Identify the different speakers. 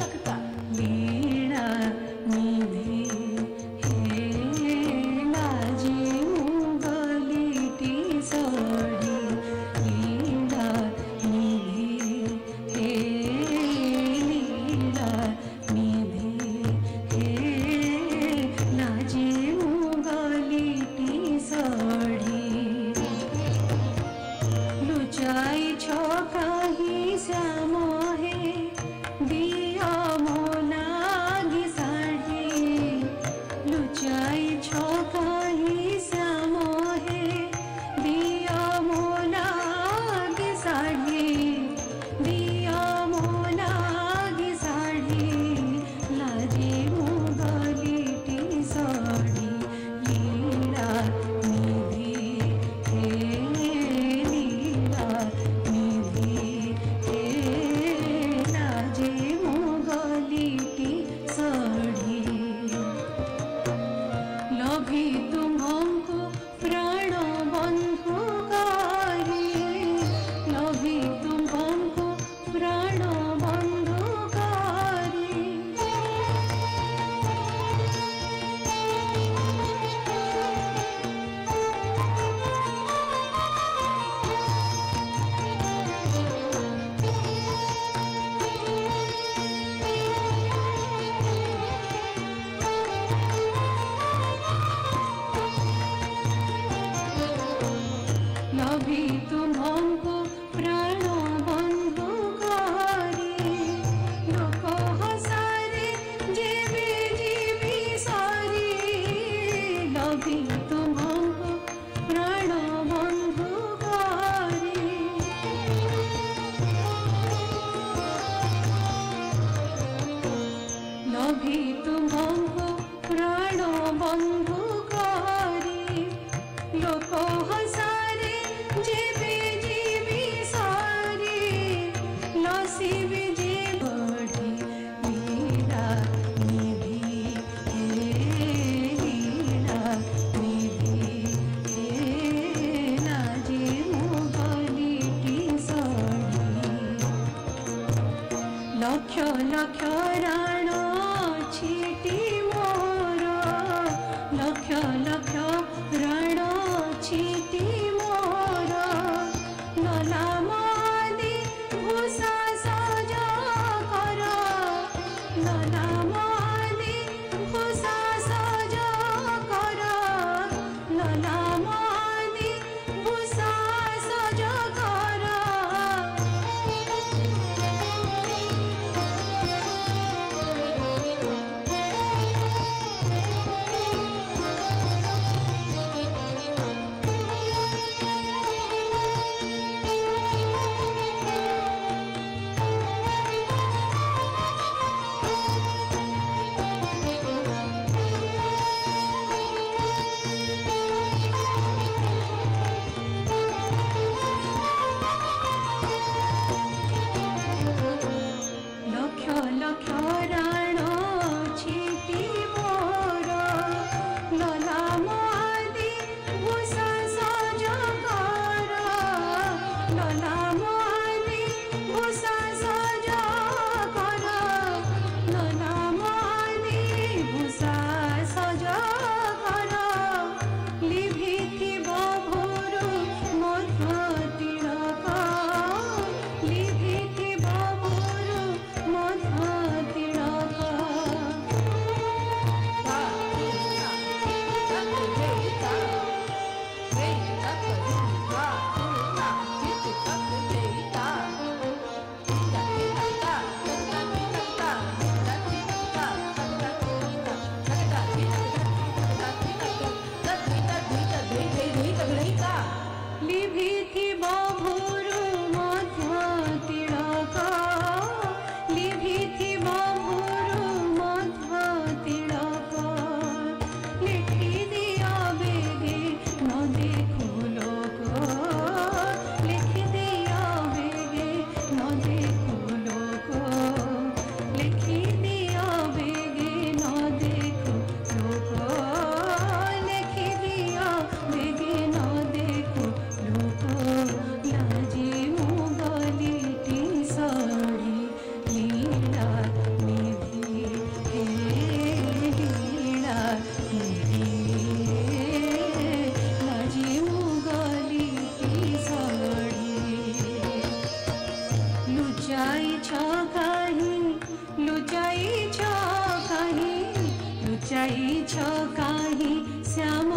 Speaker 1: लीला निधे हे लाजे मुगलिटी सड़ी लीला निधे हे लीला निधे हे लाजे मुगलिटी सड़ी लुचाई छकाही श्याम हे दिया मोलागी साड़ी लुचाई छकाही श्याम हे दिया मोलागी साड़ी दिया मोलागी साड़ी लाजे मुगलिटी साड़ी लीला निधे हे लीला निधे हे लाजे मुगलिटी साड़ी लभी तुम्हंको प्राण बंधुकारी लभी तुम्हंको प्राण बंधुकारी लभी तुम्हंको प्राण बंधुकारी लोक हसारे जेबे जीवी सारी लभी तुम्हंको प्राण बंधुकारी लभी तुम्हंको प्राण बंधुकारी लोक हसारे जेबे जीवी सारी लसीबे जे बढ़ी लीला निधि हे लीला निधि हे लाजे मुगलिटी सड़ी लक्ष लक्ष राण छिटी मोर लक्ष लक्ष राण छिटी मोर नलामादी भूषा सजा कर नलामादी भूषा सजा कर नलामादी भूषा सजा कर लक्ष लक्ष राण छिटी मोर ललामादी भूषा सजा कर ललामादी भूषा सजा कर ललामादी भूषा सजा कर लिभिथिब भोरु मध्य तिलक लिभिथिब भोरु मध्य तिलक लिभिथिब भोरु मध्य तिलक लिभिथिब भोरु मध्य तिलक लिखि दिया बेगे न देखो लोक लिखि दिया बेगे न देखो लोक लिखि दिया बेगे न देखो लोक लिखि दिया बेगे न देखो लोक लाजे मुगलिटी सड़ी लीला लुचाई छ काहीं श्याम